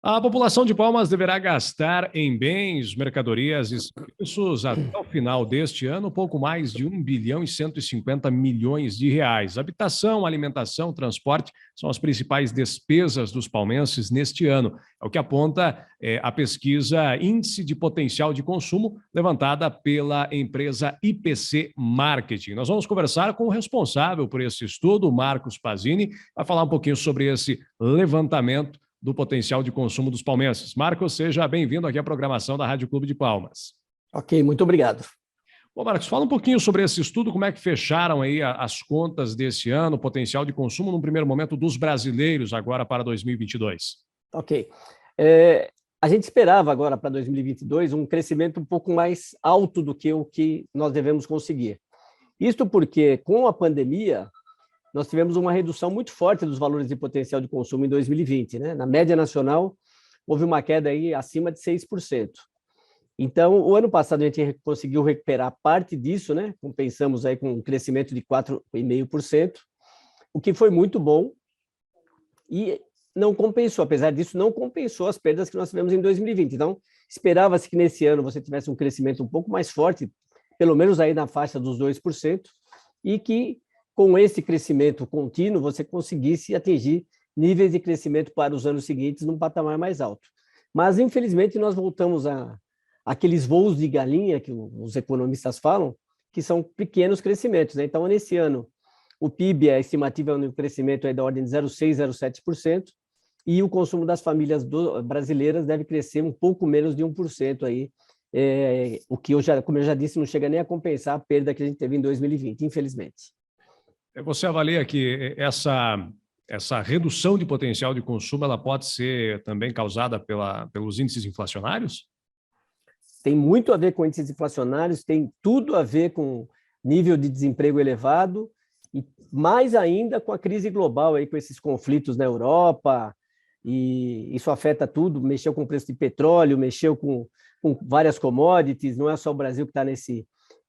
A população de Palmas deverá gastar em bens, mercadorias e serviços até o final deste ano pouco mais de 1,150 bilhões de reais. Habitação, alimentação, transporte são as principais despesas dos palmenses neste ano. É o que aponta a pesquisa Índice de Potencial de Consumo, levantada pela empresa IPC Marketing. Nós vamos conversar com o responsável por esse estudo, Marcos Pazini, para falar um pouquinho sobre esse levantamento do potencial de consumo dos palmenses. Marcos, seja bem-vindo aqui à programação da Rádio Clube de Palmas. Ok, muito obrigado. Bom, Marcos, fala um pouquinho sobre esse estudo, como é que fecharam aí as contas desse ano, o potencial de consumo, num primeiro momento, dos brasileiros agora para 2022. Ok. A gente esperava agora para 2022 um crescimento um pouco mais alto do que o que nós devemos conseguir. Isto porque, com a pandemia, nós tivemos uma redução muito forte dos valores de potencial de consumo em 2020, né? Na média nacional, houve uma queda aí acima de 6%. Então, o ano passado a gente conseguiu recuperar parte disso, né? Compensamos aí com um crescimento de 4,5%, o que foi muito bom e não compensou, apesar disso, não compensou as perdas que nós tivemos em 2020. Então, esperava-se que nesse ano você tivesse um crescimento um pouco mais forte, pelo menos aí na faixa dos 2%, e que com esse crescimento contínuo, você conseguisse atingir níveis de crescimento para os anos seguintes num patamar mais alto. Mas, infelizmente, nós voltamos a aqueles voos de galinha que os economistas falam, que são pequenos crescimentos, né? Então, nesse ano, o PIB, a estimativa de crescimento é da ordem de 0,6%, 0,7%, e o consumo das famílias brasileiras deve crescer um pouco menos de 1%, aí, o que, como eu já disse, não chega nem a compensar a perda que a gente teve em 2020, infelizmente. Você avalia que essa redução de potencial de consumo ela pode ser também causada pelos índices inflacionários? Tem muito a ver com índices inflacionários, tem tudo a ver com nível de desemprego elevado e mais ainda com a crise global, aí, com esses conflitos na Europa, e isso afeta tudo, mexeu com o preço de petróleo, mexeu com várias commodities, não é só o Brasil que está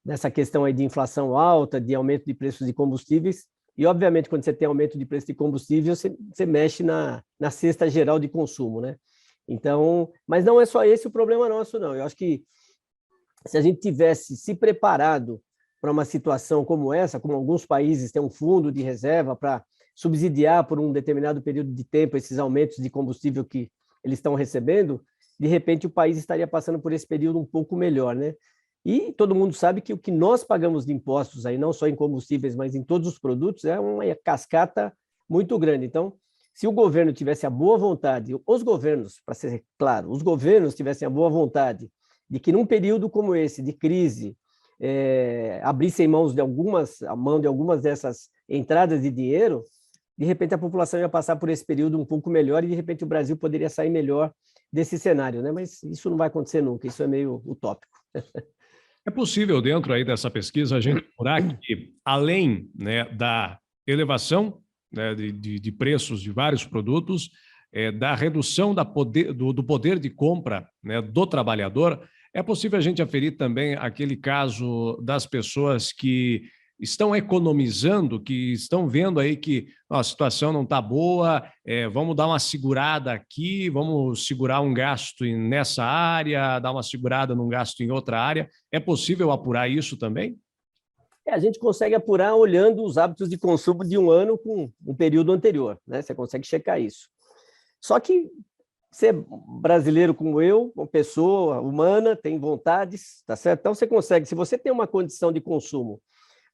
nessa questão aí de inflação alta, de aumento de preços de combustíveis, e obviamente quando você tem aumento de preço de combustível, você mexe na cesta geral de consumo, né? Então, mas não é só esse o problema nosso, não. Eu acho que se a gente tivesse se preparado para uma situação como essa, como alguns países têm um fundo de reserva para subsidiar por um determinado período de tempo esses aumentos de combustível que eles estão recebendo, de repente o país estaria passando por esse período um pouco melhor, né? E todo mundo sabe que o que nós pagamos de impostos, aí, não só em combustíveis, mas em todos os produtos, é uma cascata muito grande. Então, se o governo tivesse a boa vontade, os governos, para ser claro, os governos tivessem a boa vontade de que num período como esse, de crise, abrissem mão de algumas dessas entradas de dinheiro, de repente a população ia passar por esse período um pouco melhor e de repente o Brasil poderia sair melhor desse cenário, né? Mas isso não vai acontecer nunca, isso é meio utópico. É possível, dentro aí dessa pesquisa, a gente apurar que, além, né, da elevação, né, de preços de vários produtos, da redução do poder de compra, né, do trabalhador, é possível a gente aferir também aquele caso das pessoas que estão economizando, que estão vendo aí que a situação não está boa, vamos dar uma segurada aqui, vamos segurar um gasto nessa área, dar uma segurada num gasto em outra área. É possível apurar isso também? A gente consegue apurar olhando os hábitos de consumo de um ano com um período anterior, né? Você consegue checar isso. Só que ser brasileiro como eu, uma pessoa humana, tem vontades, tá certo? Então você consegue, se você tem uma condição de consumo,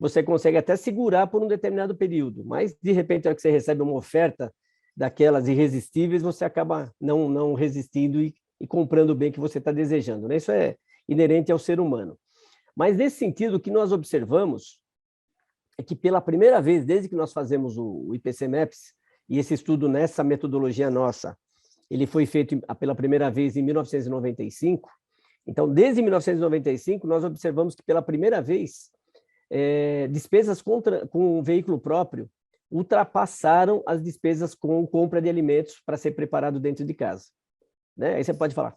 você consegue até segurar por um determinado período, mas de repente, na hora que você recebe uma oferta daquelas irresistíveis, você acaba não resistindo e comprando o bem que você está desejando, né? Isso é inerente ao ser humano. Mas nesse sentido, o que nós observamos é que pela primeira vez, desde que nós fazemos o IPC Maps, e esse estudo nessa metodologia nossa, ele foi feito pela primeira vez em 1995, então desde 1995 nós observamos que pela primeira vez despesas com veículo próprio ultrapassaram as despesas com compra de alimentos para ser preparado dentro de casa, né? Aí você pode falar,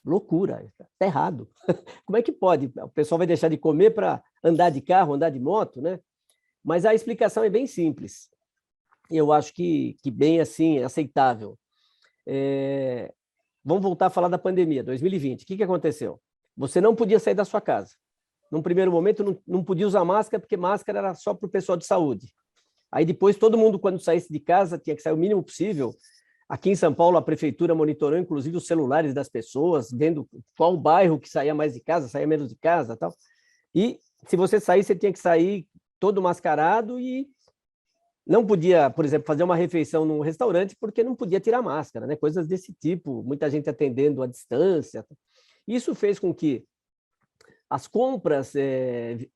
loucura, está errado. Como é que pode? O pessoal vai deixar de comer para andar de carro, andar de moto, né? Mas a explicação é bem simples. Eu acho que bem assim, aceitável. vamos voltar a falar da pandemia, 2020. O que aconteceu? Você não podia sair da sua casa. Num primeiro momento, não podia usar máscara, porque máscara era só para o pessoal de saúde. Aí depois, todo mundo, quando saísse de casa, tinha que sair o mínimo possível. Aqui em São Paulo, a prefeitura monitorou, inclusive, os celulares das pessoas, vendo qual bairro que saía mais de casa, saía menos de casa, tal. E se você sair, você tinha que sair todo mascarado e não podia, por exemplo, fazer uma refeição num restaurante porque não podia tirar máscara, né? Coisas desse tipo, muita gente atendendo à distância. Isso fez com que as compras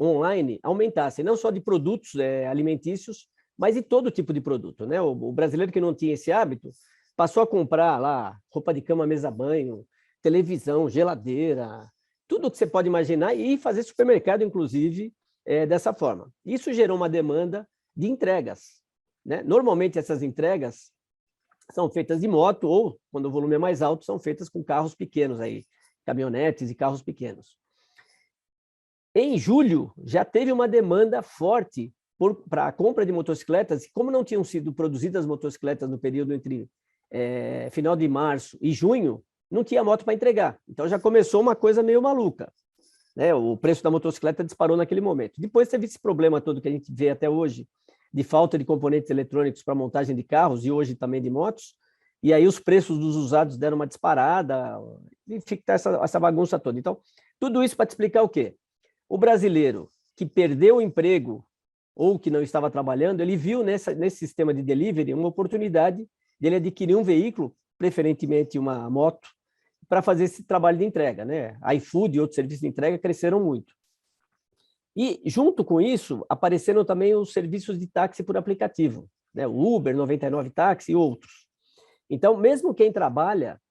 online aumentassem, não só de produtos alimentícios, mas de todo tipo de produto, né? O brasileiro que não tinha esse hábito passou a comprar lá roupa de cama, mesa, banho, televisão, geladeira, tudo que você pode imaginar e fazer supermercado, inclusive, dessa forma. Isso gerou uma demanda de entregas, né? Normalmente, essas entregas são feitas de moto ou, quando o volume é mais alto, são feitas com carros pequenos, aí, caminhonetes e carros pequenos. Em julho, já teve uma demanda forte para a compra de motocicletas, e como não tinham sido produzidas motocicletas no período entre final de março e junho, não tinha moto para entregar. Então, já começou uma coisa meio maluca, né? O preço da motocicleta disparou naquele momento. Depois teve esse problema todo que a gente vê até hoje, de falta de componentes eletrônicos para montagem de carros e hoje também de motos, e aí os preços dos usados deram uma disparada, e fica essa bagunça toda. Então, tudo isso para te explicar o quê? O brasileiro que perdeu o emprego ou que não estava trabalhando, ele viu nesse sistema de delivery uma oportunidade dele adquirir um veículo, preferentemente uma moto, para fazer esse trabalho de entrega, né? A iFood e outros serviços de entrega cresceram muito. E, junto com isso, apareceram também os serviços de táxi por aplicativo, né? O Uber, 99 Táxi e outros. Então, mesmo quem trabalha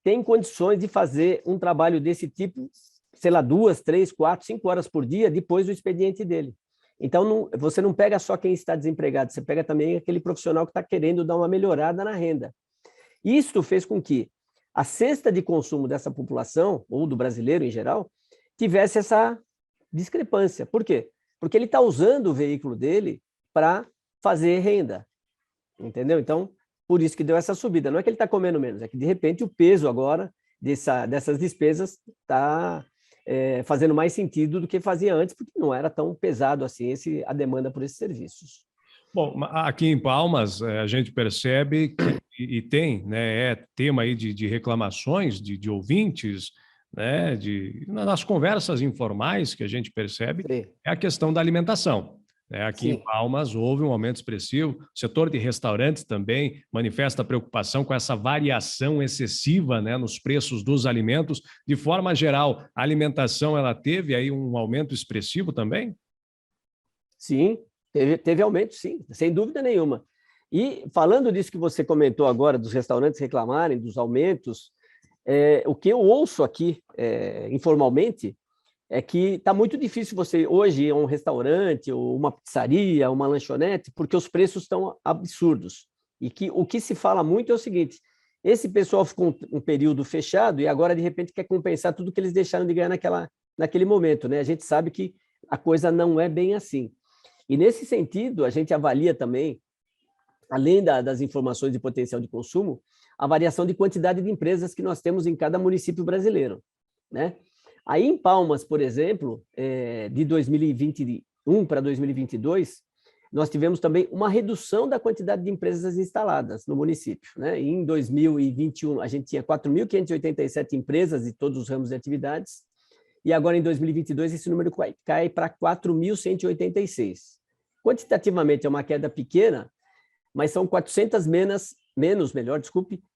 tem condições de fazer um trabalho desse tipo, sei lá, 2, 3, 4, 5 horas por dia depois do expediente dele. Então, você não pega só quem está desempregado, você pega também aquele profissional que está querendo dar uma melhorada na renda. Isso fez com que a cesta de consumo dessa população, ou do brasileiro em geral, tivesse essa discrepância. Por quê? Porque ele está usando o veículo dele para fazer renda, entendeu? Então, por isso que deu essa subida. Não é que ele está comendo menos, é que, de repente, o peso agora dessas despesas está fazendo mais sentido do que fazia antes, porque não era tão pesado assim a demanda por esses serviços. Bom, aqui em Palmas, a gente percebe que, e tem, né, tema aí de reclamações de ouvintes, né, nas conversas informais que a gente percebe, Sim. é a questão da alimentação. Aqui Sim. em Palmas houve um aumento expressivo, o setor de restaurantes também manifesta preocupação com essa variação excessiva, né, nos preços dos alimentos. De forma geral, a alimentação ela teve aí um aumento expressivo também? Sim, teve aumento, sim, sem dúvida nenhuma. E falando disso que você comentou agora, dos restaurantes reclamarem dos aumentos, o que eu ouço aqui informalmente é que está muito difícil você hoje ir a um restaurante, ou uma pizzaria, uma lanchonete, porque os preços estão absurdos. E que o que se fala muito é o seguinte: esse pessoal ficou um período fechado e agora, de repente, quer compensar tudo que eles deixaram de ganhar naquele momento, né? A gente sabe que a coisa não é bem assim. E, nesse sentido, a gente avalia também, além das informações de potencial de consumo, a variação de quantidade de empresas que nós temos em cada município brasileiro, né? Aí, em Palmas, por exemplo, de 2021 para 2022, nós tivemos também uma redução da quantidade de empresas instaladas no município, né? Em 2021, a gente tinha 4.587 empresas de todos os ramos de atividades, e agora, em 2022, esse número cai para 4.186. Quantitativamente, é uma queda pequena, mas são 400 menos,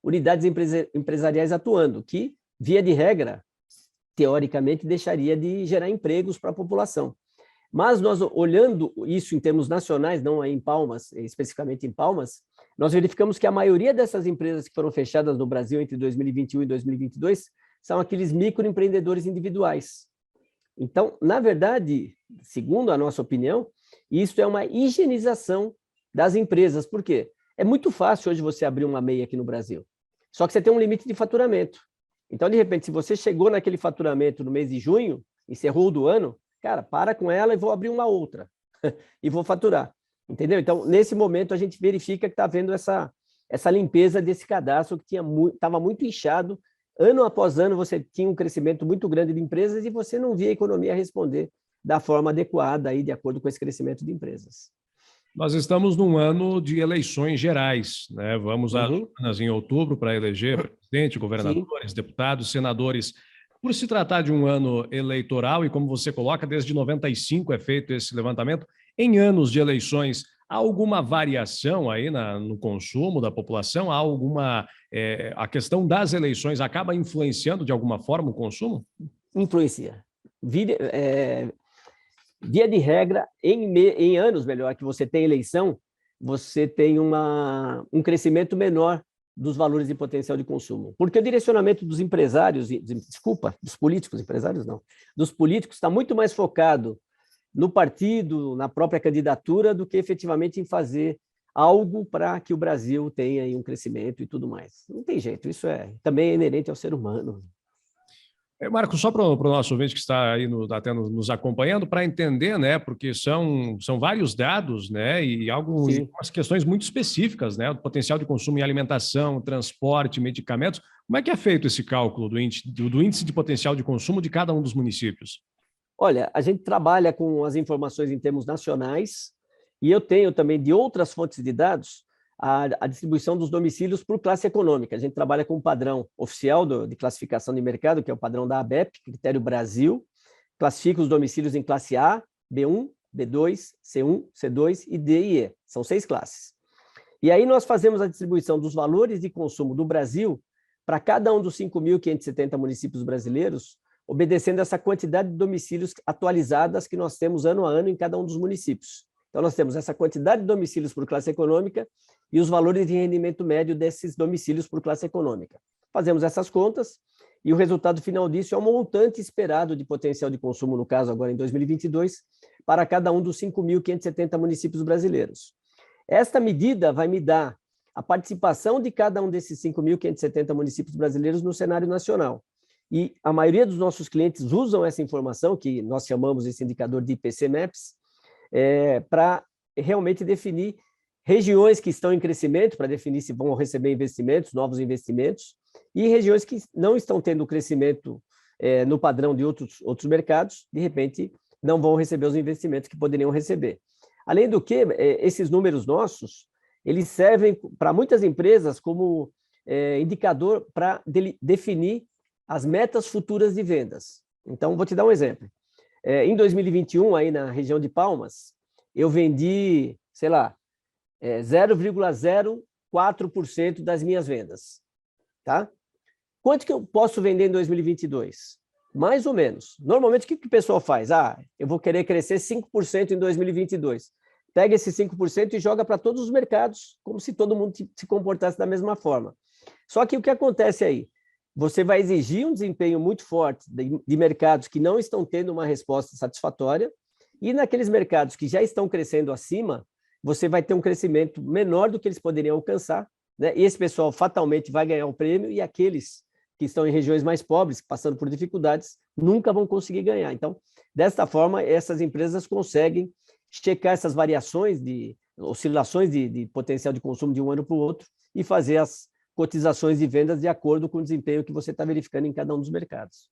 unidades empresariais atuando, que, via de regra, teoricamente, deixaria de gerar empregos para a população. Mas nós, olhando isso em termos nacionais, não aí em Palmas, especificamente em Palmas, nós verificamos que a maioria dessas empresas que foram fechadas no Brasil entre 2021 e 2022 são aqueles microempreendedores individuais. Então, na verdade, segundo a nossa opinião, isso é uma higienização das empresas. Por quê? É muito fácil hoje você abrir uma MEI aqui no Brasil, só que você tem um limite de faturamento. Então, de repente, se você chegou naquele faturamento no mês de junho, encerrou o do ano, cara, para com ela e vou abrir uma outra e vou faturar, entendeu? Então, nesse momento, a gente verifica que está havendo essa limpeza desse cadastro que estava muito inchado ano após ano você tinha um crescimento muito grande de empresas e você não via a economia responder da forma adequada, aí, de acordo com esse crescimento de empresas. Nós estamos num ano de eleições gerais, né? Vamos às urnas em outubro para eleger presidente, governadores, deputados, senadores. Por se tratar de um ano eleitoral, e como você coloca, desde 95 é feito esse levantamento, em anos de eleições, há alguma variação aí no consumo da população? Há alguma... a questão das eleições acaba influenciando de alguma forma o consumo? Influencia. Via de regra, em anos, melhor, que você tem eleição, você tem um crescimento menor dos valores de potencial de consumo. Porque o direcionamento dos empresários, dos políticos, empresários não, dos políticos está muito mais focado no partido, na própria candidatura, do que efetivamente em fazer algo para que o Brasil tenha aí um crescimento e tudo mais. Não tem jeito, isso também é inerente ao ser humano. Marcos, só para o nosso ouvinte que está aí até nos acompanhando, para entender, né, porque são vários dados, né, e algumas questões muito específicas, né, do potencial de consumo em alimentação, transporte, medicamentos. Como é que é feito esse cálculo do índice de potencial de consumo de cada um dos municípios? Olha, a gente trabalha com as informações em termos nacionais e eu tenho também de outras fontes de dados a distribuição dos domicílios por classe econômica. A gente trabalha com um padrão oficial de classificação de mercado, que é o padrão da ABEP, Critério Brasil, classifica os domicílios em classe A, B1, B2, C1, C2 e D e E. São 6 classes. E aí nós fazemos a distribuição dos valores de consumo do Brasil para cada um dos 5.570 municípios brasileiros, obedecendo essa quantidade de domicílios atualizadas que nós temos ano a ano em cada um dos municípios. Então, nós temos essa quantidade de domicílios por classe econômica e os valores de rendimento médio desses domicílios por classe econômica. Fazemos essas contas e o resultado final disso é o montante esperado de potencial de consumo, no caso agora em 2022, para cada um dos 5.570 municípios brasileiros. Esta medida vai me dar a participação de cada um desses 5.570 municípios brasileiros no cenário nacional. E a maioria dos nossos clientes usam essa informação, que nós chamamos esse indicador de IPC-MAPS, para realmente definir regiões que estão em crescimento, para definir se vão receber investimentos, novos investimentos, e regiões que não estão tendo crescimento no padrão de outros mercados, de repente não vão receber os investimentos que poderiam receber. Além do que, esses números nossos, eles servem para muitas empresas como indicador para definir as metas futuras de vendas. Então, vou te dar um exemplo. Em 2021, aí na região de Palmas, eu vendi, sei lá, 0,04% das minhas vendas. Tá? Quanto que eu posso vender em 2022? Mais ou menos. Normalmente, o que o pessoal faz? Eu vou querer crescer 5% em 2022. Pega esse 5% e joga para todos os mercados, como se todo mundo se comportasse da mesma forma. Só que o que acontece aí? Você vai exigir um desempenho muito forte de mercados que não estão tendo uma resposta satisfatória, e naqueles mercados que já estão crescendo acima, você vai ter um crescimento menor do que eles poderiam alcançar, né? E esse pessoal fatalmente vai ganhar um prêmio, e aqueles que estão em regiões mais pobres, passando por dificuldades, nunca vão conseguir ganhar. Então, desta forma, essas empresas conseguem checar essas variações, oscilações de potencial de consumo de um ano para o outro e fazer as cotizações de vendas de acordo com o desempenho que você está verificando em cada um dos mercados.